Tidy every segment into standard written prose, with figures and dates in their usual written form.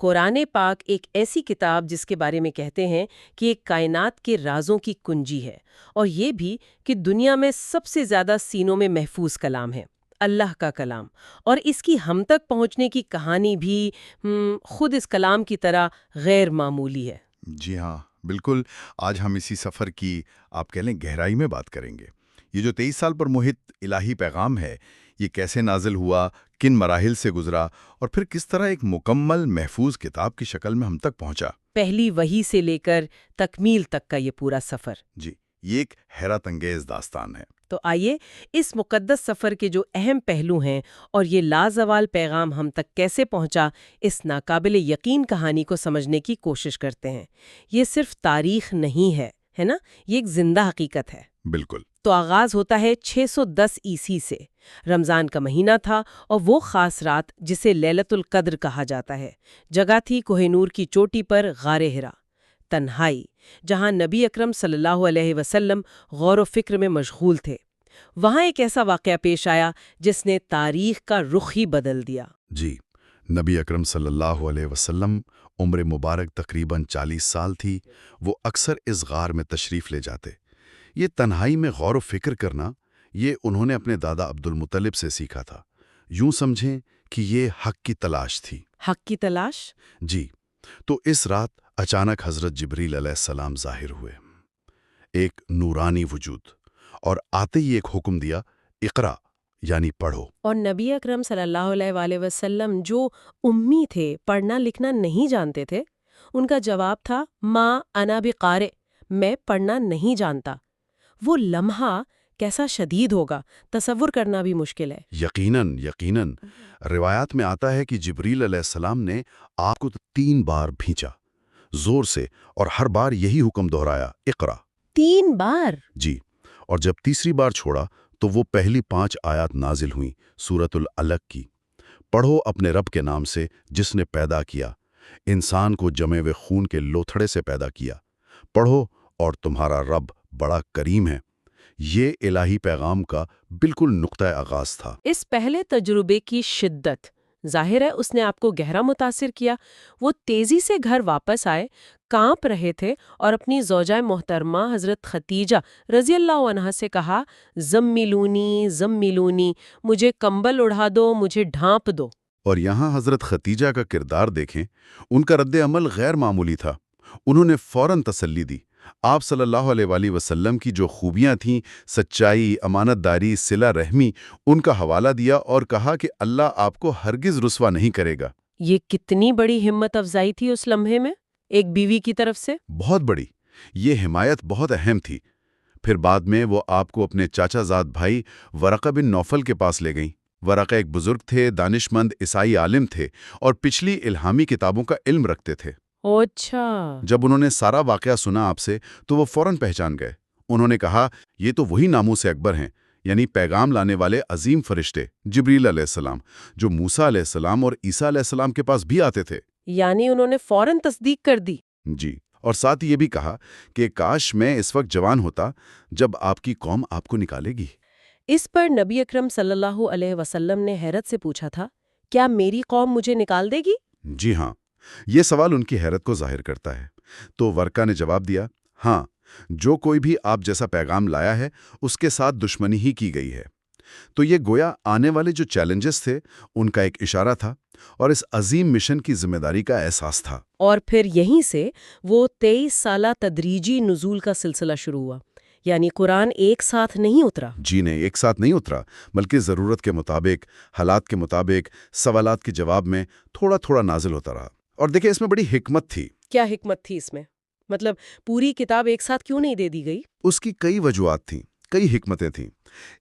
قرآن پاک ایک ایسی کتاب جس کے بارے میں کہتے ہیں کہ ایک کائنات کے رازوں کی کنجی ہے، اور یہ بھی کہ دنیا میں سب سے زیادہ سینوں میں محفوظ کلام ہے، اللہ کا کلام، اور اس کی ہم تک پہنچنے کی کہانی بھی خود اس کلام کی طرح غیر معمولی ہے۔ جی ہاں، بالکل۔ آج ہم اسی سفر کی آپ کہہ لیں گہرائی میں بات کریں گے۔ یہ جو 23 سال پر محیط الہی پیغام ہے، یہ کیسے نازل ہوا، کن مراحل سے گزرا، اور پھر کس طرح ایک مکمل محفوظ کتاب کی شکل میں ہم تک پہنچا۔ پہلی وحی سے لے کر تکمیل تک کا یہ پورا سفر۔ جی، یہ ایک حیرت انگیز داستان ہے۔ تو آئیے اس مقدس سفر کے جو اہم پہلو ہیں اور یہ لازوال پیغام ہم تک کیسے پہنچا، اس ناقابل یقین کہانی کو سمجھنے کی کوشش کرتے ہیں۔ یہ صرف تاریخ نہیں ہے نا، یہ ایک زندہ حقیقت ہے۔ بالکل۔ تو آغاز ہوتا ہے 610 عیسوی سے۔ رمضان کا مہینہ تھا اور وہ خاص رات جسے لیلۃ القدر کہا جاتا ہے۔ جگہ تھی کوہ نور کی چوٹی پر غار حرا، تنہائی، جہاں نبی اکرم صلی اللہ علیہ وسلم غور و فکر میں مشغول تھے۔ وہاں ایک ایسا واقعہ پیش آیا جس نے تاریخ کا رخ ہی بدل دیا۔ جی، نبی اکرم صلی اللہ علیہ وسلم، عمر مبارک تقریباً 40 سال تھی۔ وہ اکثر اس غار میں تشریف لے جاتے۔ یہ تنہائی میں غور و فکر کرنا، یہ انہوں نے اپنے دادا عبد المطلب سے سیکھا تھا۔ یوں سمجھیں کہ یہ حق کی تلاش تھی۔ حق کی تلاش؟ جی، تو اس رات اچانک حضرت جبریل علیہ السلام ظاہر ہوئے، ایک نورانی وجود، اور آتے ہی ایک حکم دیا، اقرا، یعنی پڑھو۔ اور نبی اکرم صلی اللہ علیہ وآلہ وسلم جو امی تھے، پڑھنا لکھنا نہیں جانتے تھے، ان کا جواب تھا ما انا بقارئ، میں پڑھنا نہیں جانتا۔ وہ لمحہ کیسا شدید ہوگا، تصور کرنا بھی مشکل ہے۔ یقیناً روایات میں آتا ہے کہ جبریل علیہ السلام نے آپ کو 3 بار بھینچا، زور سے، اور ہر بار یہی حکم دہرایا، اقرا۔ 3 بار؟ جی، اور جب تیسری بار چھوڑا تو وہ پہلی 5 آیات نازل ہوئیں سورۃ العلق کی۔ پڑھو اپنے رب کے نام سے جس نے پیدا کیا، انسان کو جمے ہوئے خون کے لوتھڑے سے پیدا کیا۔ پڑھو اور تمہارا رب بڑا کریم ہے۔ یہ الہی پیغام کا بالکل نقطہ آغاز تھا۔ اس پہلے تجربے کی شدت، ظاہر ہے اس نے آپ کو گہرا متاثر کیا۔ وہ تیزی سے گھر واپس آئے، کانپ رہے تھے، اور اپنی زوجہ محترمہ حضرت ختیجہ رضی اللہ عنہا سے کہا، زملونی، مجھے کمبل اڑھا دو، مجھے ڈھانپ دو۔ اور یہاں حضرت ختیجہ کا کردار دیکھیں، ان کا رد عمل غیر معمولی تھا۔ انہوں نے فوراً تسلی دی۔ آپ صلی اللہ علیہ وآلہ وسلم کی جو خوبیاں تھیں، سچائی، امانت داری، صلہ رحمی، ان کا حوالہ دیا اور کہا کہ اللہ آپ کو ہرگز رسوا نہیں کرے گا۔ یہ کتنی بڑی ہمت افزائی تھی اس لمحے میں، ایک بیوی کی طرف سے۔ بہت بڑی۔ یہ حمایت بہت اہم تھی۔ پھر بعد میں وہ آپ کو اپنے چاچا زاد بھائی ورقہ بن نوفل کے پاس لے گئیں۔ ورقہ ایک بزرگ تھے، دانشمند عیسائی عالم تھے، اور پچھلی الہامی کتابوں کا علم رکھتے تھے۔ اچھا۔ جب انہوں نے سارا واقعہ سنا آپ سے تو وہ فوراً پہچان گئے۔ انہوں نے کہا، یہ تو وہی ناموس اکبر ہیں، یعنی پیغام لانے والے عظیم فرشتے جبریل علیہ السلام، جو موسیٰ علیہ السلام اور عیسیٰ علیہ السلام کے پاس بھی آتے تھے۔ یعنی انہوں نے فوراً تصدیق کر دی۔ جی، اور ساتھ یہ بھی کہا کہ کاش میں اس وقت جوان ہوتا جب آپ کی قوم آپ کو نکالے گی۔ اس پر نبی اکرم صلی اللہ علیہ وسلم نے حیرت سے پوچھا تھا، کیا میری قوم مجھے نکال دے گی؟ جی ہاں، یہ سوال ان کی حیرت کو ظاہر کرتا ہے۔ تو ورقہ نے جواب دیا، ہاں، جو کوئی بھی آپ جیسا پیغام لایا ہے اس کے ساتھ دشمنی ہی کی گئی ہے۔ تو یہ گویا آنے والے جو چیلنجز تھے ان کا ایک اشارہ تھا، اور اس عظیم مشن کی ذمہ داری کا احساس تھا۔ اور پھر یہیں سے وہ 23 سالہ تدریجی نزول کا سلسلہ شروع ہوا، یعنی قرآن ایک ساتھ نہیں اترا۔ جی نہیں، ایک ساتھ نہیں اترا، بلکہ ضرورت کے مطابق، حالات کے مطابق، سوالات کے جواب میں تھوڑا تھوڑا نازل ہوتا رہا۔ اور دیکھیں، اس میں بڑی حکمت تھی۔ کیا حکمت تھی اس میں؟ مطلب پوری کتاب ایک ساتھ کیوں نہیں دے دی گئی؟ اس کی کئی وجوہات تھیں، کئی حکمتیں تھیں۔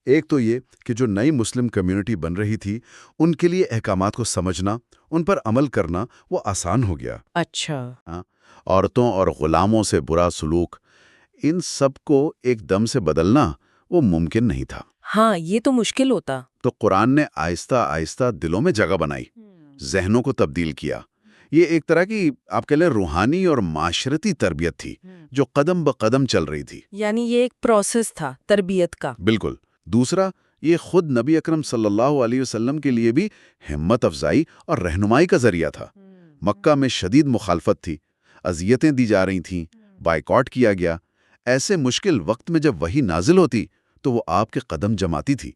ایک تو یہ کہ جو نئی مسلم کمیونٹی بن رہی تھی، ان کے لیے احکامات کو سمجھنا، ان پر عمل کرنا وہ آسان ہو گیا۔ اچھا۔ عورتوں اور غلاموں سے برا سلوک، ان سب کو ایک دم سے بدلنا وہ ممکن نہیں تھا۔ ہاں، یہ تو مشکل ہوتا۔ تو قرآن نے آہستہ آہستہ دلوں میں جگہ بنائی، ذہنوں کو تبدیل کیا۔ یہ ایک طرح کی آپ کہہ لیں روحانی اور معاشرتی تربیت تھی جو قدم بقدم چل رہی تھی۔ یعنی یہ ایک پروسیس تھا تربیت کا۔ بالکل۔ دوسرا، یہ خود نبی اکرم صلی اللہ علیہ وسلم کے لیے بھی ہمت افزائی اور رہنمائی کا ذریعہ تھا۔ مکہ میں شدید مخالفت تھی، اذیتیں دی جا رہی تھیں، بائیکاٹ کیا گیا۔ ایسے مشکل وقت میں جب وحی نازل ہوتی تو وہ آپ کے قدم جماتی تھی،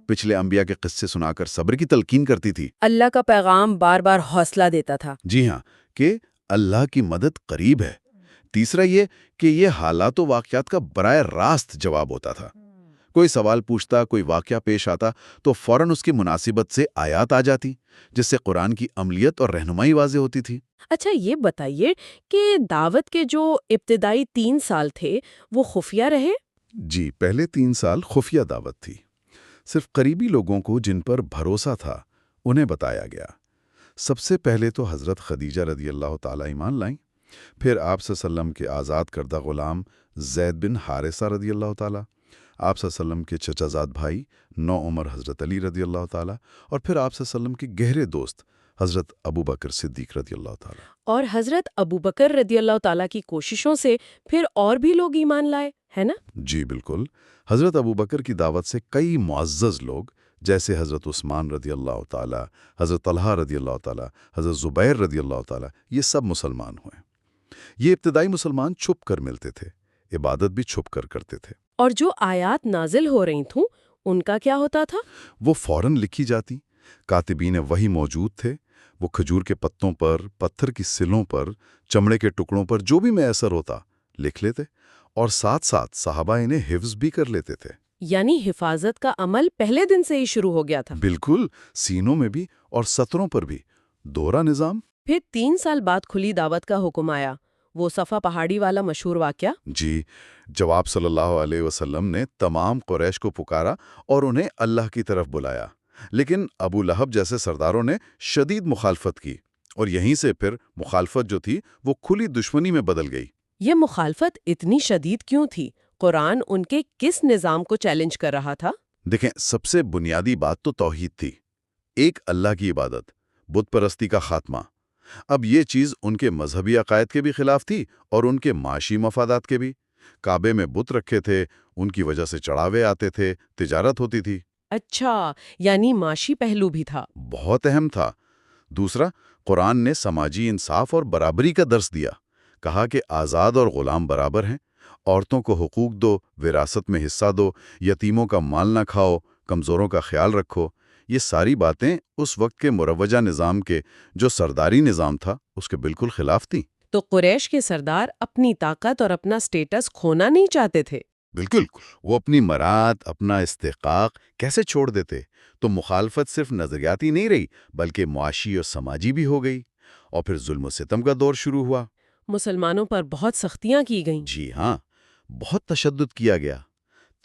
پچھلے انبیاء کے قصے سنا کر صبر کی تلقین کرتی تھی۔ اللہ کا پیغام بار بار حوصلہ دیتا تھا۔ جی ہاں، کہ اللہ کی مدد قریب ہے۔ تیسرا یہ کہ یہ حالات و واقعات کا براہ راست جواب ہوتا تھا۔ کوئی سوال پوچھتا، کوئی واقعہ پیش آتا تو فوراً اس کی مناسبت سے آیات آ جاتی، جس سے قرآن کی عملیت اور رہنمائی واضح ہوتی تھی۔ اچھا یہ بتائیے کہ دعوت کے جو ابتدائی 3 سال تھے وہ خفیہ رہے؟ جی، پہلے 3 سال خفیہ دعوت تھی۔ صرف قریبی لوگوں کو جن پر بھروسہ تھا انہیں بتایا گیا۔ سب سے پہلے تو حضرت خدیجہ رضی اللہ تعالیٰ ایمان لائیں، پھر آپ صلی اللہ علیہ وسلم کے آزاد کردہ غلام زید بن حارثہ رضی اللہ تعالیٰ، آپ صلی اللہ علیہ وسلم کے چچا زاد بھائی نوعمر حضرت علی رضی اللہ تعالیٰ، اور پھر آپ صلی اللہ علیہ وسلم کے گہرے دوست حضرت ابو بکر صدیق رضی اللہ تعالیٰ۔ اور حضرت ابو بکر رضی اللہ تعالیٰ کی کوششوں سے پھر اور بھی لوگ ایمان لائے، ہے نا؟ جی بالکل، حضرت ابو بکر کی دعوت سے کئی معزز لوگ جیسے حضرت عثمان رضی اللہ تعالیٰ، حضرت طلحہ رضی اللہ تعالیٰ، حضرت زبیر رضی اللہ تعالیٰ، یہ سب مسلمان ہوئے۔ یہ ابتدائی مسلمان چھپ کر ملتے تھے، عبادت بھی چھپ کر کرتے تھے۔ اور جو آیات نازل ہو رہی تھیں ان کا کیا ہوتا تھا؟ وہ فوراً لکھی جاتی، کاتبین وحی موجود تھے، وہ کھجور کے پتوں پر، پتھر کی سلوں پر، چمڑے کے ٹکڑوں پر جو بھی میسر ہوتا لکھ لیتے، اور ساتھ ساتھ صحابہ انہیں حفظ بھی کر لیتے تھے۔ یعنی حفاظت کا عمل پہلے دن سے ہی شروع ہو گیا تھا۔ بالکل، سینوں میں بھی اور سطروں پر بھی دوہرا نظام۔ پھر 3 سال بعد کھلی دعوت کا حکم آیا، وہ صفا پہاڑی والا مشہور واقعہ۔ جی، جواب صلی اللہ علیہ وسلم نے تمام قریش کو پکارا اور انہیں اللہ کی طرف بلایا، لیکن ابو لہب جیسے سرداروں نے شدید مخالفت کی، اور یہیں سے پھر مخالفت جو تھی وہ کھلی دشمنی میں بدل گئی۔ یہ مخالفت اتنی شدید کیوں تھی؟ قرآن ان کے کس نظام کو چیلنج کر رہا تھا؟ دیکھیں، سب سے بنیادی بات تو توحید تھی، ایک اللہ کی عبادت، بت پرستی کا خاتمہ۔ اب یہ چیز ان کے مذہبی عقائد کے بھی خلاف تھی اور ان کے معاشی مفادات کے بھی۔ کعبے میں بت رکھے تھے، ان کی وجہ سے چڑھاوے آتے تھے، تجارت ہوتی تھی۔ اچھا، یعنی معاشی پہلو بھی تھا۔ بہت اہم تھا۔ دوسرا، قرآن نے سماجی انصاف اور برابری کا درس دیا، کہا کہ آزاد اور غلام برابر ہیں، عورتوں کو حقوق دو، وراثت میں حصہ دو، یتیموں کا مال نہ کھاؤ، کمزوروں کا خیال رکھو۔ یہ ساری باتیں اس وقت کے مروجہ نظام کے، جو سرداری نظام تھا، اس کے بالکل خلاف تھیں۔ تو قریش کے سردار اپنی طاقت اور اپنا سٹیٹس کھونا نہیں چاہتے تھے۔ بالکل، وہ اپنی مراد، اپنا استحقاق کیسے چھوڑ دیتے؟ تو مخالفت صرف نظریاتی نہیں رہی، بلکہ معاشی اور سماجی بھی ہو گئی، اور پھر ظلم و ستم کا دور شروع ہوا۔ مسلمانوں پر بہت سختیاں کی گئیں۔ جی ہاں، بہت تشدد کیا گیا،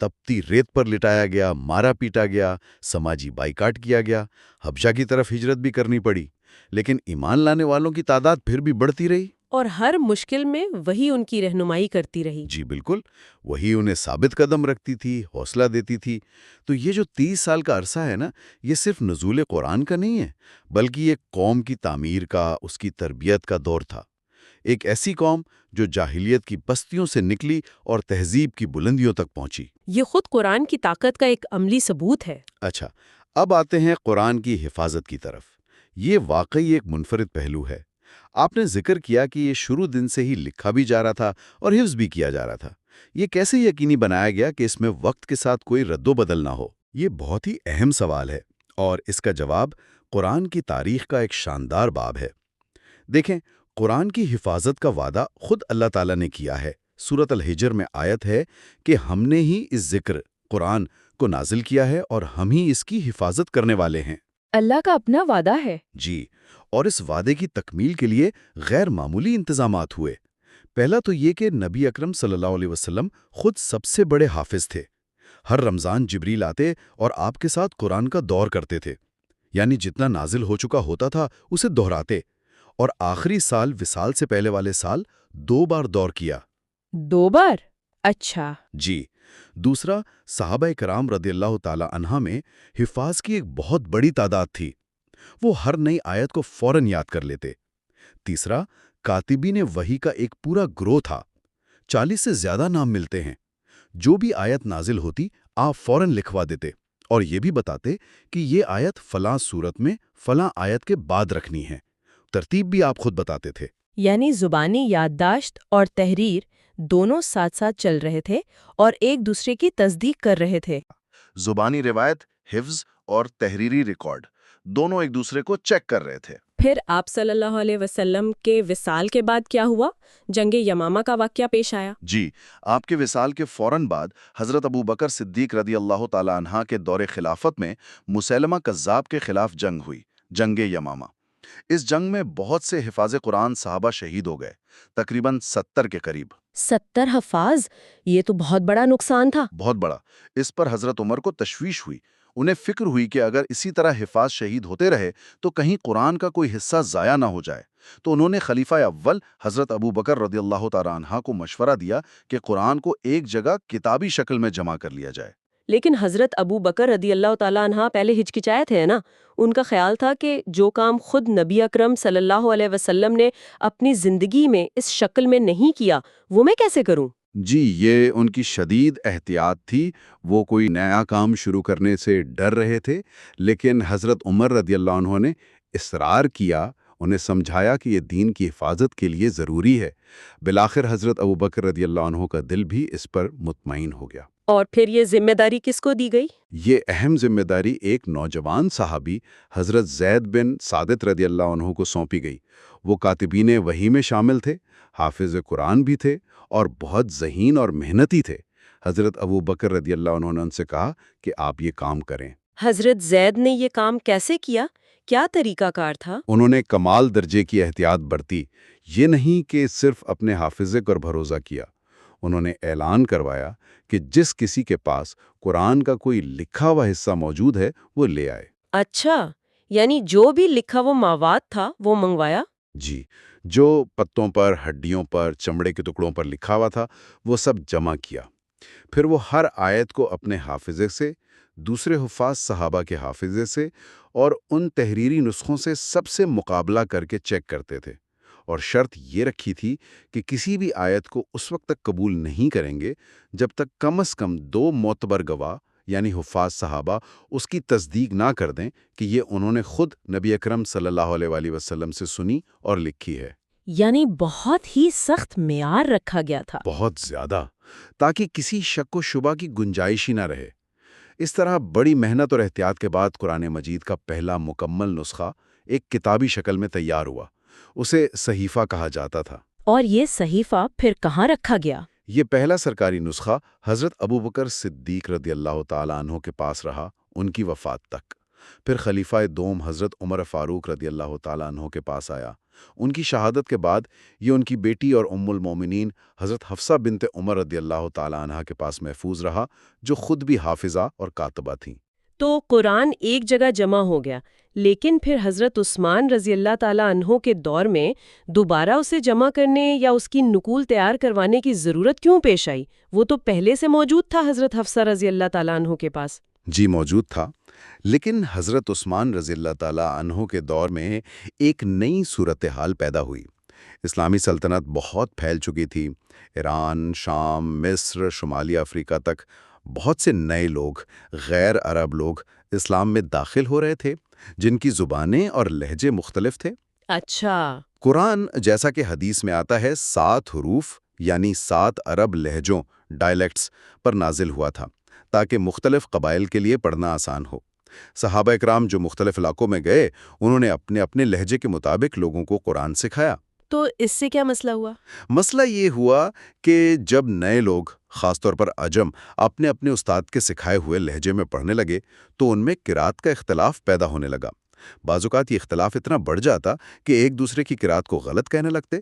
تپتی ریت پر لٹایا گیا، مارا پیٹا گیا، سماجی بائیکاٹ کیا گیا، حبشہ کی طرف ہجرت بھی کرنی پڑی، لیکن ایمان لانے والوں کی تعداد پھر بھی بڑھتی رہی۔ اور ہر مشکل میں وہی ان کی رہنمائی کرتی رہی۔ جی بالکل، وہی انہیں ثابت قدم رکھتی تھی، حوصلہ دیتی تھی۔ تو یہ جو 30 سال کا عرصہ ہے نا، یہ صرف نزول قرآن کا نہیں ہے، بلکہ یہ قوم کی تعمیر کا، اس کی تربیت کا دور تھا۔ ایک ایسی قوم جو جاہلیت کی بستیوں سے نکلی اور تہذیب کی بلندیوں تک پہنچی۔ یہ خود قرآن کی طاقت کا ایک عملی ثبوت ہے۔ اچھا، اب آتے ہیں قرآن کی حفاظت کی طرف۔ یہ واقعی ایک منفرد پہلو ہے۔ آپ نے ذکر کیا کہ یہ شروع دن سے ہی لکھا بھی جا رہا تھا اور حفظ بھی کیا جا رہا تھا۔ یہ کیسے یقینی بنایا گیا کہ اس میں وقت کے ساتھ کوئی رد و بدل نہ ہو؟ یہ بہت ہی اہم سوال ہے، اور اس کا جواب قرآن کی تاریخ کا ایک شاندار باب ہے۔ دیکھیں، قرآن کی حفاظت کا وعدہ خود اللہ تعالیٰ نے کیا ہے۔ سورۃ الحجر میں آیت ہے کہ ہم نے ہی اس ذکر قرآن کو نازل کیا ہے اور ہم ہی اس کی حفاظت کرنے والے ہیں۔ اللہ کا اپنا وعدہ ہے۔ جی، اور اس وعدے کی تکمیل کے لیے غیر معمولی انتظامات ہوئے۔ پہلا تو یہ کہ نبی اکرم صلی اللہ علیہ وسلم خود سب سے بڑے حافظ تھے۔ ہر رمضان جبریل آتے اور آپ کے ساتھ قرآن کا دور کرتے تھے، یعنی جتنا نازل ہو چکا ہوتا تھا اسے دہراتے، اور آخری سال وصال سے پہلے والے سال 2 بار دور کیا۔ 2 بار؟ اچھا۔ جی۔ دوسرا، صحابہ کرام رضی اللہ تعالی عنہ میں حفاظ کی ایک بہت بڑی تعداد تھی، وہ ہر نئی آیت کو فوراً یاد کر لیتے۔ تیسرا، کاتبین وحی کا ایک پورا گروہ تھا، 40 سے زیادہ نام ملتے ہیں۔ جو بھی آیت نازل ہوتی آپ فوراً لکھوا دیتے، اور یہ بھی بتاتے کہ یہ آیت فلاں صورت میں فلاں آیت کے بعد رکھنی ہے۔ ترتیب بھی آپ خود بتاتے تھے۔ یعنی زبانی یادداشت اور تحریر دونوں ساتھ ساتھ چل رہے تھے اور ایک دوسرے کی تصدیق کر رہے تھے۔ زبانی روایت، حفظ اور تحریری ریکارڈ دونوں ایک دوسرے کو چیک کر رہے تھے۔ پھر آپ صلی اللہ علیہ وسلم کے وصال کے بعد کیا ہوا؟ جنگ یمامہ کا واقعہ پیش آیا۔ جی، آپ کے وصال کے فوراً بعد حضرت ابو بکر صدیق رضی اللہ تعالی عنہ کے دور خلافت میں مسیلمہ کذاب کے خلاف جنگ ہوئی، جنگ یمامہ۔ اس جنگ میں بہت سے حفاظ قرآن صحابہ شہید ہو گئے، تقریباً 70 کے قریب۔ 70 حفاظ؟ یہ تو بہت بڑا نقصان تھا۔ بہت بڑا۔ اس پر حضرت عمر کو تشویش ہوئی۔ انہیں فکر ہوئی کہ اگر اسی طرح حفاظ شہید ہوتے رہے تو کہیں قرآن کا کوئی حصہ ضائع نہ ہو جائے۔ تو انہوں نے خلیفہ اول حضرت ابو بکر رضی اللہ تعالی عنہ کو مشورہ دیا کہ قرآن کو ایک جگہ کتابی شکل میں جمع کر لیا جائے۔ لیکن حضرت ابو بکر رضی اللہ تعالیٰ عنہ پہلے ہچکچائے تھے نا۔ ان کا خیال تھا کہ جو کام خود نبی اکرم صلی اللہ علیہ وسلم نے اپنی زندگی میں اس شکل میں نہیں کیا، وہ میں کیسے کروں؟ جی، یہ ان کی شدید احتیاط تھی۔ وہ کوئی نیا کام شروع کرنے سے ڈر رہے تھے، لیکن حضرت عمر رضی اللہ عنہ نے اصرار کیا، انہیں سمجھایا کہ یہ دین کی حفاظت کے لیے ضروری ہے۔ بالآخر حضرت ابوبکر رضی اللہ عنہ کا دل بھی اس پر مطمئن ہو گیا۔ اور پھر یہ ذمہ داری کس کو دی گئی؟ یہ اہم ذمہ داری ایک نوجوان صحابی حضرت زید بن ثابت رضی اللہ عنہ کو سونپی گئی۔ وہ کاتبین وحی میں شامل تھے، حافظ قرآن بھی تھے اور بہت ذہین اور محنتی تھے۔ حضرت ابو بکر رضی اللہ عنہ نے ان سے کہا کہ آپ یہ کام کریں۔ حضرت زید نے یہ کام کیسے کیا؟ کیا طریقہ کار تھا؟ انہوں نے کمال درجے کی احتیاط برتی۔ یہ نہیں کہ صرف اپنے حافظے پر بھروسہ کیا، انہوں نے اعلان کروایا کہ جس کسی کے پاس قرآن کا کوئی لکھا ہوا حصہ موجود ہے وہ لے آئے۔ اچھا، یعنی جو بھی لکھا وہ مواد تھا وہ منگوایا؟ جی، جو پتوں پر، ہڈیوں پر، چمڑے کے ٹکڑوں پر لکھا ہوا تھا وہ سب جمع کیا۔ پھر وہ ہر آیت کو اپنے حافظے سے، دوسرے حفاظ صحابہ کے حافظے سے اور ان تحریری نسخوں سے سب سے مقابلہ کر کے چیک کرتے تھے، اور شرط یہ رکھی تھی کہ کسی بھی آیت کو اس وقت تک قبول نہیں کریں گے جب تک کم از کم 2 معتبر گواہ یعنی حفاظ صحابہ اس کی تصدیق نہ کر دیں کہ یہ انہوں نے خود نبی اکرم صلی اللہ علیہ وآلہ وسلم سے سنی اور لکھی ہے۔ یعنی بہت ہی سخت معیار رکھا گیا تھا۔ بہت زیادہ، تاکہ کسی شک و شبہ کی گنجائش ہی نہ رہے۔ اس طرح بڑی محنت اور احتیاط کے بعد قرآن مجید کا پہلا مکمل نسخہ ایک کتابی شکل میں تیار ہوا۔ اسے صحیفہ کہا جاتا تھا۔ اور یہ صحیفہ پھر کہاں رکھا گیا؟ یہ پہلا سرکاری نسخہ حضرت ابوبکر صدیق رضی اللہ تعالی عنہ کے پاس رہا ان کی وفات تک۔ پھر خلیفہ دوم حضرت عمر فاروق رضی اللہ تعالی عنہ کے پاس آیا۔ ان کی شہادت کے بعد یہ ان کی بیٹی اور ام المومنین حضرت حفصہ بنت عمر رضی اللہ تعالی عنہ کے پاس محفوظ رہا، جو خود بھی حافظہ اور کاتبہ تھیں۔ تو قرآن ایک جگہ جمع ہو گیا، لیکن پھر حضرت عثمان رضی اللہ تعالیٰ عنہ کے دور میں دوبارہ اسے جمع کرنے یا اس کی نقول تیار کروانے کی ضرورت کیوں پیش آئی؟ وہ تو پہلے سے موجود تھا حضرت حفصہ رضی اللہ تعالیٰ عنہ کے پاس۔ جی موجود تھا، لیکن حضرت عثمان رضی اللہ تعالی عنہ کے دور میں ایک نئی صورتحال پیدا ہوئی۔ اسلامی سلطنت بہت پھیل چکی تھی۔ ایران، شام، مصر، شمالی افریقہ تک بہت سے نئے لوگ، غیر عرب لوگ اسلام میں داخل ہو رہے تھے، جن کی زبانیں اور لہجے مختلف تھے۔ اچھا۔ قرآن، جیسا کہ حدیث میں آتا ہے، 7 حروف یعنی 7 عرب لہجوں ڈائلیکٹس پر نازل ہوا تھا، تاکہ مختلف قبائل کے لیے پڑھنا آسان ہو۔ صحابہ اکرام جو مختلف علاقوں میں گئے، انہوں نے اپنے اپنے لہجے کے مطابق لوگوں کو قرآن سکھایا۔ تو اس سے کیا مسئلہ ہوا؟ مسئلہ یہ ہوا کہ جب نئے لوگ، خاص طور پر عجم، اپنے اپنے استاد کے سکھائے ہوئے لہجے میں پڑھنے لگے تو ان میں قرات کا اختلاف پیدا ہونے لگا۔ بعض اوقات یہ اختلاف اتنا بڑھ جاتا کہ ایک دوسرے کی قرات کو غلط کہنے لگتے۔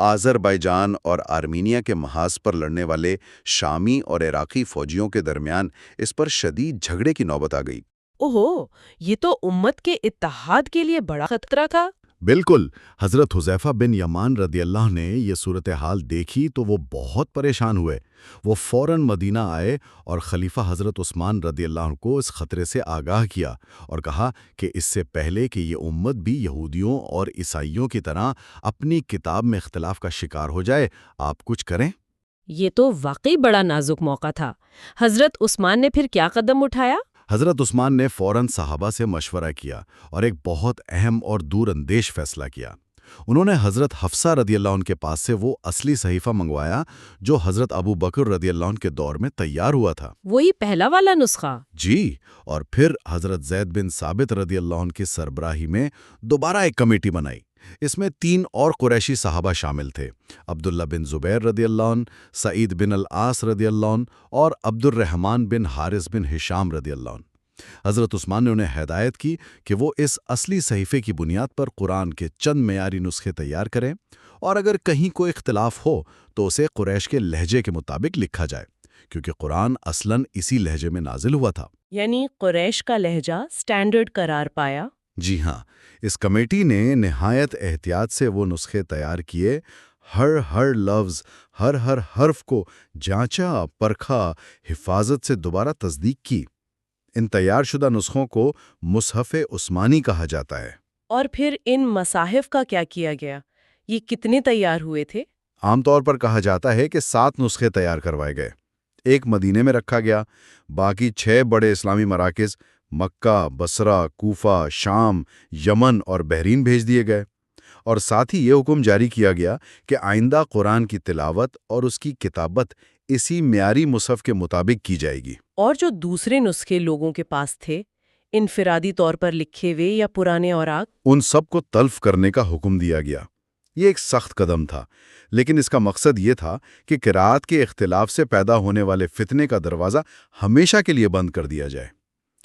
آذربائیجان اور آرمینیا کے محاذ پر لڑنے والے شامی اور عراقی فوجیوں کے درمیان اس پر شدید جھگڑے کی نوبت آ گئی۔ اوہو، یہ تو امت کے اتحاد کے لیے بڑا خطرہ تھا۔ بالکل۔ حضرت حذیفہ بن یمان رضی اللہ نے یہ صورتحال دیکھی تو وہ بہت پریشان ہوئے۔ وہ فوراً مدینہ آئے اور خلیفہ حضرت عثمان رضی اللہ عنہ کو اس خطرے سے آگاہ کیا اور کہا کہ اس سے پہلے کہ یہ امت بھی یہودیوں اور عیسائیوں کی طرح اپنی کتاب میں اختلاف کا شکار ہو جائے، آپ کچھ کریں۔ یہ تو واقعی بڑا نازک موقع تھا۔ حضرت عثمان نے پھر کیا قدم اٹھایا؟ حضرت عثمان نے فوراً صحابہ سے مشورہ کیا اور ایک بہت اہم اور دور اندیش فیصلہ کیا۔ انہوں نے حضرت حفصہ رضی اللہ عنہ کے پاس سے وہ اصلی صحیفہ منگوایا جو حضرت ابو بکر رضی اللہ عنہ کے دور میں تیار ہوا تھا۔ وہی پہلا والا نسخہ؟ جی، اور پھر حضرت زید بن ثابت رضی اللہ عنہ کی سربراہی میں دوبارہ ایک کمیٹی بنائی۔ اس میں 3 اور قریشی صحابہ شامل تھے: عبداللہ بن زبیر رضی اللہ عنہ، سعید بن العاص رضی اللہ عنہ اور عبد الرحمن بن حارث بن ہشام رضی اللہ عنہ۔ حضرت عثمان نے انہیں ہدایت کی کہ وہ اس اصلی صحیفے کی بنیاد پر قرآن کے چند معیاری نسخے تیار کریں، اور اگر کہیں کوئی اختلاف ہو تو اسے قریش کے لہجے کے مطابق لکھا جائے، کیونکہ قرآن اصلاً اسی لہجے میں نازل ہوا تھا۔ یعنی قریش کا لہجہ سٹینڈرڈ قرار پایا؟ جی ہاں، اس کمیٹی نے نہایت احتیاط سے وہ نسخے تیار کیے، ہر لفظ، ہر حرف کو جانچا، پرکھا، حفاظت سے دوبارہ تصدیق کی۔ ان تیار شدہ نسخوں کو مصحف عثمانی کہا جاتا ہے۔ اور پھر ان مصاحف کا کیا کیا گیا؟ یہ کتنے تیار ہوئے تھے؟ عام طور پر کہا جاتا ہے کہ 7 نسخے تیار کروائے گئے۔ ایک مدینے میں رکھا گیا، باقی 6 بڑے اسلامی مراکز مکہ، بصرہ، کوفہ، شام، یمن اور بحرین بھیج دیے گئے، اور ساتھ ہی یہ حکم جاری کیا گیا کہ آئندہ قرآن کی تلاوت اور اس کی کتابت اسی معیاری مصحف کے مطابق کی جائے گی۔ اور جو دوسرے نسخے لوگوں کے پاس تھے، انفرادی طور پر لکھے ہوئے یا پرانے اوراق، ان سب کو تلف کرنے کا حکم دیا گیا۔ یہ ایک سخت قدم تھا، لیکن اس کا مقصد یہ تھا کہ قرأت کے اختلاف سے پیدا ہونے والے فتنے کا دروازہ ہمیشہ کے لیے بند کر دیا جائے،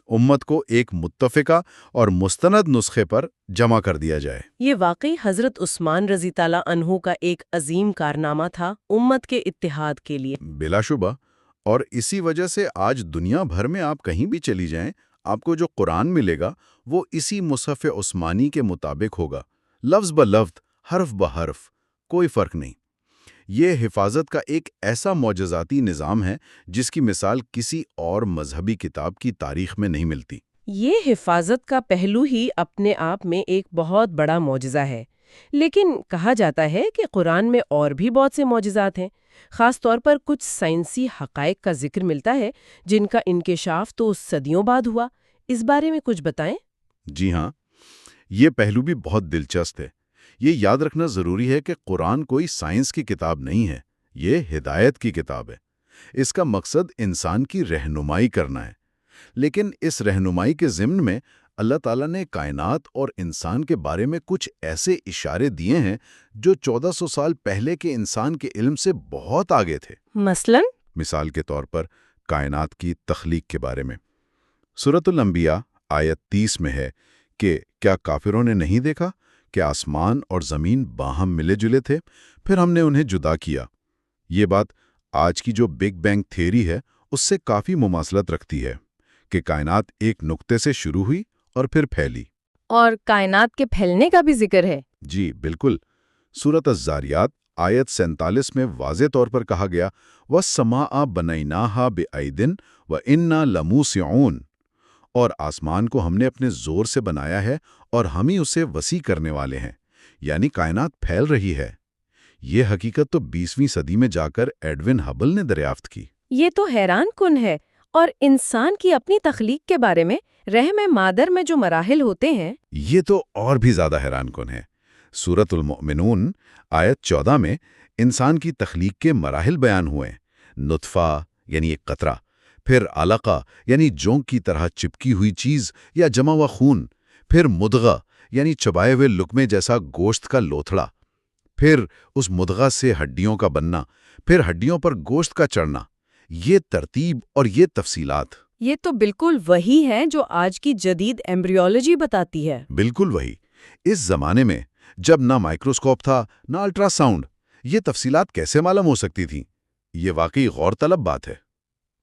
امت کو ایک متفقہ اور مستند نسخے پر جمع کر دیا جائے۔ یہ واقعی حضرت عثمان رضی تعالیٰ عنہ کا ایک عظیم کارنامہ تھا امت کے اتحاد کے لیے۔ بلا شبہ، اور اسی وجہ سے آج دنیا بھر میں آپ کہیں بھی چلی جائیں، آپ کو جو قرآن ملے گا وہ اسی مصحف عثمانی کے مطابق ہوگا، لفظ بلفظ، حرف بحرف، کوئی فرق نہیں۔ یہ حفاظت کا ایک ایسا معجزاتی نظام ہے جس کی مثال کسی اور مذہبی کتاب کی تاریخ میں نہیں ملتی۔ یہ حفاظت کا پہلو ہی اپنے آپ میں ایک بہت بڑا معجزہ ہے، لیکن کہا جاتا ہے کہ قرآن میں اور بھی بہت سے معجزات ہیں، خاص طور پر کچھ سائنسی حقائق کا ذکر ملتا ہے جن کا انکشاف تو صدیوں بعد ہوا۔ اس بارے میں کچھ بتائیں۔ جی ہاں، یہ پہلو بھی بہت دلچسپ ہے۔ یہ یاد رکھنا ضروری ہے کہ قرآن کوئی سائنس کی کتاب نہیں ہے، یہ ہدایت کی کتاب ہے۔ اس کا مقصد انسان کی رہنمائی کرنا ہے، لیکن اس رہنمائی کے ضمن میں اللہ تعالیٰ نے کائنات اور انسان کے بارے میں کچھ ایسے اشارے دیے ہیں جو 1400 سال پہلے کے انسان کے علم سے بہت آگے تھے۔ مثال کے طور پر کائنات کی تخلیق کے بارے میں سورۃ الانبیاء آیت 30 میں ہے کہ کیا کافروں نے نہیں دیکھا کہ آسمان اور زمین باہم ملے جلے تھے، پھر ہم نے انہیں جدا کیا۔ یہ بات آج کی جو بگ بینگ تھیوری ہے اس سے کافی مماثلت رکھتی ہے کہ کائنات ایک نقطے سے شروع ہوئی اور پھر پھیلی۔ اور کائنات کے پھیلنے کا بھی ذکر ہے؟ جی بالکل، سورۃ الذاریات آیت 47 میں واضح طور پر کہا گیا وَالسَّمَاءَ بَنَيْنَاهَا بِأَيْدٍ وَإِنَّا لَمُوسِعُونَ، اور آسمان کو ہم نے اپنے زور سے بنایا ہے اور ہم ہی اسے وسیع کرنے والے ہیں، یعنی کائنات پھیل رہی ہے۔ یہ حقیقت تو 20ویں صدی میں جا کر ایڈون ہبل نے دریافت کی۔ یہ تو حیران کن ہے۔ اور انسان کی اپنی تخلیق کے بارے میں رحم مادر میں جو مراحل ہوتے ہیں، یہ تو اور بھی زیادہ حیران کن ہے۔ سورۃ المؤمنون آیت 14 میں انسان کی تخلیق کے مراحل بیان ہوئے ہیں۔ نطفہ یعنی ایک قطرہ، پھر علقہ یعنی جونک کی طرح چپکی ہوئی چیز یا جمع ہوا خون، پھر مدغہ یعنی چبائے ہوئے لقمے جیسا گوشت کا لوتھڑا، پھر اس مدغہ سے ہڈیوں کا بننا، پھر ہڈیوں پر گوشت کا چڑھنا۔ یہ ترتیب اور یہ تفصیلات، یہ تو بالکل وہی ہے جو آج کی جدید ایمبریولوجی بتاتی ہے۔ بالکل وہی۔ اس زمانے میں جب نہ مائکروسکوپ تھا نہ الٹرا ساؤنڈ، یہ تفصیلات کیسے معلوم ہو سکتی تھیں؟ یہ واقعی غور طلب بات ہے۔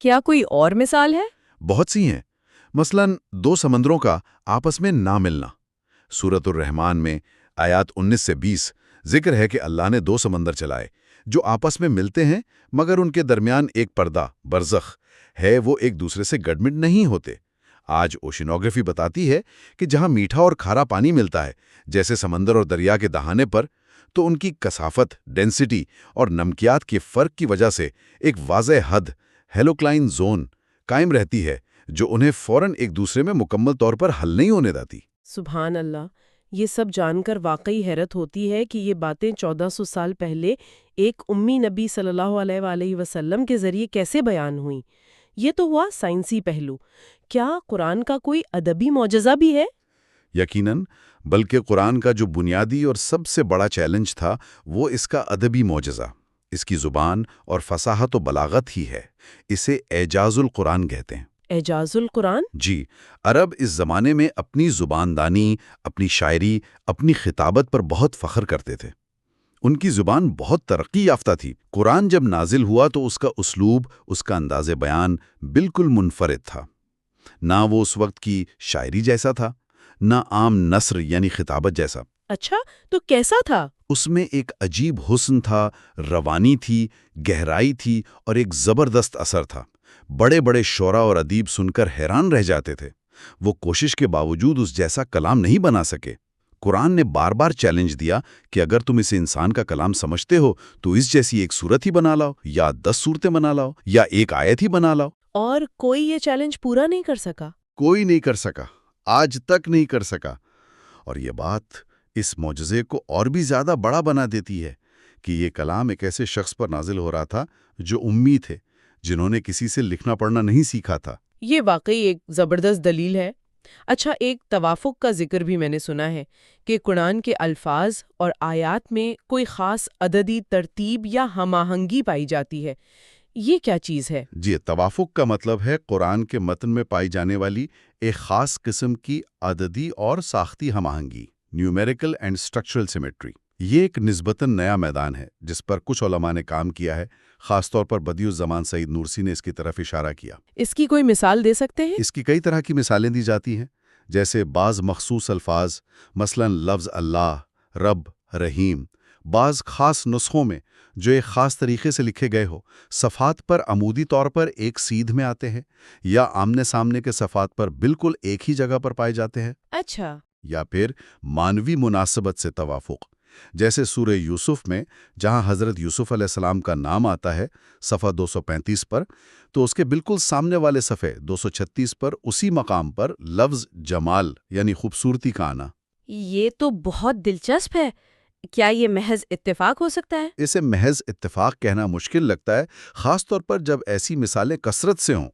کیا کوئی اور مثال ہے؟ بہت سی ہیں۔ مثلاً 2 سمندروں کا آپس میں نہ ملنا۔ سورۃ الرحمن میں آیات 19 سے 20 ذکر ہے کہ اللہ نے 2 سمندر چلائے جو آپس میں ملتے ہیں مگر ان کے درمیان ایک پردہ برزخ ہے، وہ ایک دوسرے سے گڈمڈ نہیں ہوتے۔ آج اوشینوگرافی بتاتی ہے کہ جہاں میٹھا اور کھارا پانی ملتا ہے، جیسے سمندر اور دریا کے دہانے پر، تو ان کی کثافت، ڈینسٹی اور نمکیات کے فرق کی وجہ سے ایک واضح حد ہیلوکلائن زون قائم رہتی ہے جو انہیں فوراً ایک دوسرے میں مکمل طور پر حل نہیں ہونے دیتی۔ سبحان اللہ، یہ سب جان کر واقعی حیرت ہوتی ہے کہ یہ باتیں 1400 سال پہلے ایک امی نبی صلی اللہ علیہ وآلہ وسلم کے ذریعے کیسے بیان ہوئیں۔ یہ تو ہوا سائنسی پہلو، کیا قرآن کا کوئی ادبی معجزہ بھی ہے؟ یقیناً، بلکہ قرآن کا جو بنیادی اور سب سے بڑا چیلنج تھا وہ اس کا ادبی معجزہ، اس کی زبان اور فصاحت و بلاغت ہی ہے۔ اسے اعجاز القرآن کہتے ہیں۔ اعجاز القرآن؟ جی، عرب اس زمانے میں اپنی زباندانی، اپنی شاعری، اپنی خطابت پر بہت فخر کرتے تھے۔ ان کی زبان بہت ترقی یافتہ تھی۔ قرآن جب نازل ہوا تو اس کا اسلوب، اس کا انداز بیان بالکل منفرد تھا۔ نہ وہ اس وقت کی شاعری جیسا تھا، نہ عام نثر یعنی خطابت جیسا۔ اچھا، تو کیسا تھا؟ اس میں ایک عجیب حسن تھا، روانی تھی، گہرائی تھی اور ایک زبردست اثر تھا۔ بڑے بڑے شعراء اور ادیب سن کر حیران رہ جاتے تھے۔ وہ کوشش کے باوجود اس جیسا کلام نہیں بنا سکے۔ قرآن نے بار بار چیلنج دیا کہ اگر تم اسے انسان کا کلام سمجھتے ہو تو اس جیسی ایک صورت ہی بنا لاؤ، یا 10 صورتیں بنا لاؤ، یا ایک آیت ہی بنا لاؤ۔ اور کوئی یہ چیلنج پورا نہیں کر سکا؟ کوئی نہیں کر سکا، آج تک نہیں کر سکا۔ اور یہ بات اس معجزے کو اور بھی زیادہ بڑا بنا دیتی ہے کہ یہ کلام ایک ایسے شخص پر نازل ہو رہا تھا جو امی تھے، جنہوں نے کسی سے لکھنا پڑھنا نہیں سیکھا تھا۔ یہ واقعی ایک زبردست دلیل ہے۔ اچھا، ایک توافق کا ذکر بھی میں نے سنا ہے کہ قرآن کے الفاظ اور آیات میں کوئی خاص عددی ترتیب یا ہم آہنگی پائی جاتی ہے، یہ کیا چیز ہے؟ جی، توافق کا مطلب ہے قرآن کے متن میں پائی جانے والی ایک خاص قسم کی عددی اور ساختی ہم آہنگی، نیومیریکل اینڈ اسٹرکچرل سیمیٹری۔ یہ ایک نسبتاً نیا میدان ہے جس پر کچھ علماء نے کام کیا ہے، خاص طور پر بدیع الزمان سعید نورسی نے اس کی طرف اشارہ کیا۔ اس کی کوئی مثال دے سکتے ہیں؟ اس کی کئی طرح کی مثالیں دی جاتی ہیں، جیسے بعض مخصوص الفاظ، مثلاً لفظ اللہ، رب، رحیم، بعض خاص نسخوں میں جو ایک خاص طریقے سے لکھے گئے ہو، صفحات پر عمودی طور پر ایک سیدھ میں آتے ہیں، یا آمنے سامنے کے صفحات پر بالکل ایک ہی جگہ پر پائے جاتے ہیں۔ اچھا۔ یا پھر مانوی مناسبت سے توافق، جیسے سورہ یوسف میں جہاں حضرت یوسف علیہ السلام کا نام آتا ہے صفحہ 235 پر، تو اس کے بالکل سامنے والے صفحے 236 پر اسی مقام پر لفظ جمال یعنی خوبصورتی کا آنا۔ یہ تو بہت دلچسپ ہے۔ کیا یہ محض اتفاق ہو سکتا ہے؟ اسے محض اتفاق کہنا مشکل لگتا ہے، خاص طور پر جب ایسی مثالیں کثرت سے ہوں۔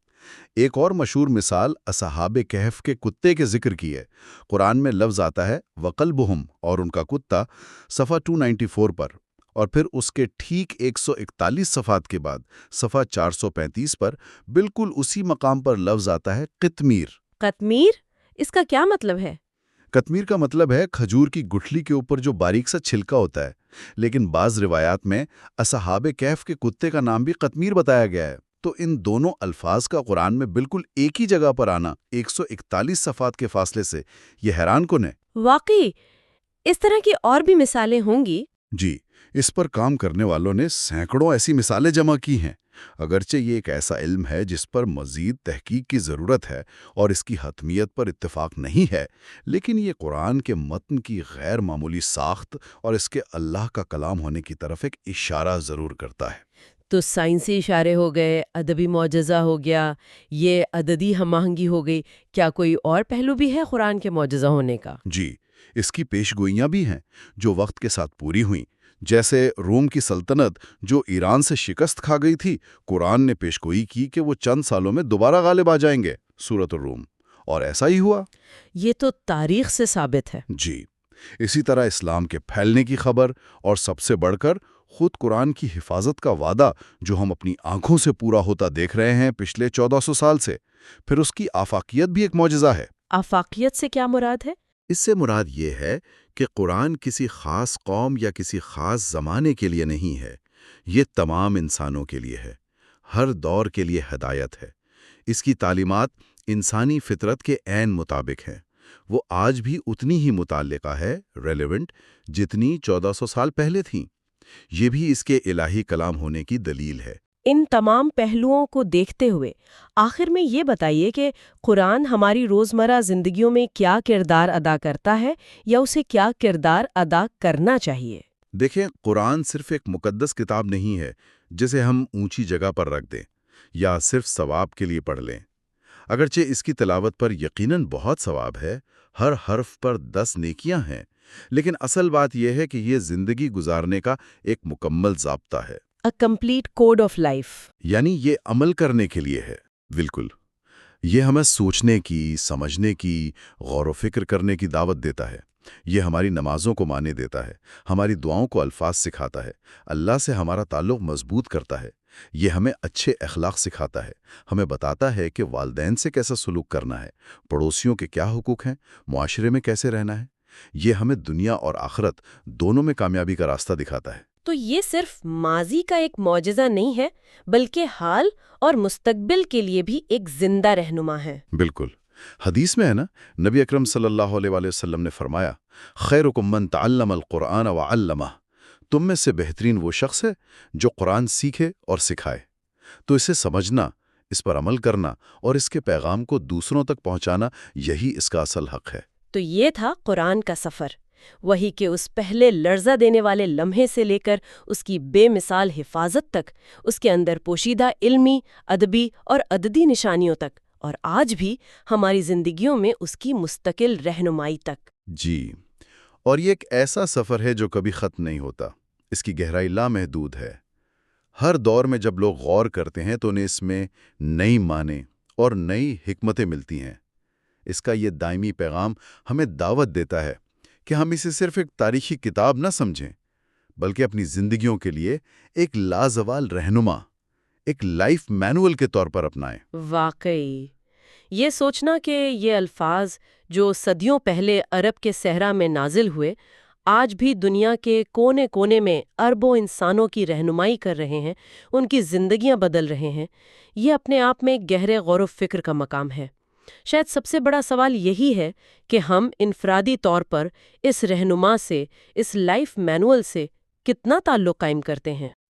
ایک اور مشہور مثال اصحاب کہف کے کتے کے ذکر کی ہے۔ قرآن میں لفظ آتا ہے وَقَلْبُهُمْ اور ان کا کتا صفحہ 294 پر، اور پھر اس کے ٹھیک 141 صفحات کے بعد صفحہ 435 پر بالکل اسی مقام پر لفظ آتا ہے قطمیر۔ قطمیر؟ اس کا کیا مطلب ہے؟ قطمیر کا مطلب ہے کھجور کی گٹھلی کے اوپر جو باریک سا چھلکا ہوتا ہے، لیکن بعض روایات میں اصحاب کہف کے کتے کا نام بھی قطمیر بتایا گیا ہے۔ تو ان دونوں الفاظ کا قرآن میں بالکل ایک ہی جگہ پر آنا 141 صفحات کے فاصلے سے، یہ حیران کن ہے۔ واقعی اس طرح کی اور بھی مثالیں ہوں گی؟ جی، اس پر کام کرنے والوں نے سینکڑوں ایسی مثالیں جمع کی ہیں۔ اگرچہ یہ ایک ایسا علم ہے جس پر مزید تحقیق کی ضرورت ہے اور اس کی حتمیت پر اتفاق نہیں ہے، لیکن یہ قرآن کے متن کی غیر معمولی ساخت اور اس کے اللہ کا کلام ہونے کی طرف ایک اشارہ ضرور کرتا ہے۔ تو سائنسی اشارے ہو گئے، ادبی معجزہ ہو گیا، یہ عددی ہم آہنگی ہو گئی، کیا کوئی اور پہلو بھی ہے قرآن کے معجزہ ہونے کا؟ جی، اس کی پیشگوئیاں بھی ہیں جو وقت کے ساتھ پوری ہوئیں، جیسے روم کی سلطنت جو ایران سے شکست کھا گئی تھی، قرآن نے پیشگوئی کی کہ وہ چند سالوں میں دوبارہ غالب آ جائیں گے، سورۃ الروم، اور ایسا ہی ہوا۔ یہ تو تاریخ سے ثابت ہے۔ جی، اسی طرح اسلام کے پھیلنے کی خبر، اور سب سے بڑھ کر خود قرآن کی حفاظت کا وعدہ جو ہم اپنی آنکھوں سے پورا ہوتا دیکھ رہے ہیں پچھلے 1400 سال سے، پھر اس کی آفاقیت بھی ایک معجزہ ہے۔ آفاقیت سے کیا مراد ہے؟ اس سے مراد یہ ہے کہ قرآن کسی خاص قوم یا کسی خاص زمانے کے لیے نہیں ہے، یہ تمام انسانوں کے لیے ہے، ہر دور کے لیے ہدایت ہے۔ اس کی تعلیمات انسانی فطرت کے عین مطابق ہیں، وہ آج بھی اتنی ہی متعلقہ ہے، ریلیونٹ، جتنی 1400 سال پہلے تھیں۔ یہ بھی اس کے الہی کلام ہونے کی دلیل ہے۔ ان تمام پہلوؤں کو دیکھتے ہوئے آخر میں یہ بتائیے کہ قرآن ہماری روزمرہ زندگیوں میں کیا کردار ادا کرتا ہے، یا اسے کیا کردار ادا کرنا چاہیے؟ دیکھیں، قرآن صرف ایک مقدس کتاب نہیں ہے جسے ہم اونچی جگہ پر رکھ دیں یا صرف ثواب کے لیے پڑھ لیں۔ اگرچہ اس کی تلاوت پر یقیناً بہت ثواب ہے، ہر حرف پر 10 نیکیاں ہیں، لیکن اصل بات یہ ہے کہ یہ زندگی گزارنے کا ایک مکمل ضابطہ ہے، A complete code of life. یعنی یہ عمل کرنے کے لیے ہے۔ بالکل، یہ ہمیں سوچنے کی، سمجھنے کی، غور و فکر کرنے کی دعوت دیتا ہے۔ یہ ہماری نمازوں کو معنی دیتا ہے، ہماری دعاؤں کو الفاظ سکھاتا ہے، اللہ سے ہمارا تعلق مضبوط کرتا ہے۔ یہ ہمیں اچھے اخلاق سکھاتا ہے، ہمیں بتاتا ہے کہ والدین سے کیسا سلوک کرنا ہے، پڑوسیوں کے کیا حقوق ہیں، معاشرے میں کیسے رہنا ہے۔ یہ ہمیں دنیا اور آخرت دونوں میں کامیابی کا راستہ دکھاتا ہے۔ تو یہ صرف ماضی کا ایک معجزہ نہیں ہے، بلکہ حال اور مستقبل کے لیے بھی ایک زندہ رہنما ہے۔ بالکل، حدیث میں ہے نا، نبی اکرم صلی اللہ علیہ وآلہ وسلم نے فرمایا، خیرکم من تعلم القرآن وعلمہ، تم میں سے بہترین وہ شخص ہے جو قرآن سیکھے اور سکھائے۔ تو اسے سمجھنا، اس پر عمل کرنا اور اس کے پیغام کو دوسروں تک پہنچانا، یہی اس کا اصل حق ہے۔ تو یہ تھا قرآن کا سفر، وہی کہ اس پہلے لرزہ دینے والے لمحے سے لے کر اس کی بے مثال حفاظت تک، اس کے اندر پوشیدہ علمی، ادبی اور عددی نشانیوں تک، اور آج بھی ہماری زندگیوں میں اس کی مستقل رہنمائی تک۔ جی، اور یہ ایک ایسا سفر ہے جو کبھی ختم نہیں ہوتا، اس کی گہرائی لامحدود ہے۔ ہر دور میں جب لوگ غور کرتے ہیں تو انہیں اس میں نئی معنی اور نئی حکمتیں ملتی ہیں۔ اس کا یہ دائمی پیغام ہمیں دعوت دیتا ہے کہ ہم اسے صرف ایک تاریخی کتاب نہ سمجھیں، بلکہ اپنی زندگیوں کے لیے ایک لازوال رہنما، ایک لائف مینول کے طور پر اپنائیں۔ واقعی، یہ سوچنا کہ یہ الفاظ جو صدیوں پہلے عرب کے صحرا میں نازل ہوئے، آج بھی دنیا کے کونے کونے میں اربوں انسانوں کی رہنمائی کر رہے ہیں، ان کی زندگیاں بدل رہے ہیں، یہ اپنے آپ میں گہرے غور و فکر کا مقام ہے۔ شاید سب سے بڑا سوال یہی ہے کہ ہم انفرادی طور پر اس رہنما سے، اس لائف مینول سے کتنا تعلق قائم کرتے ہیں۔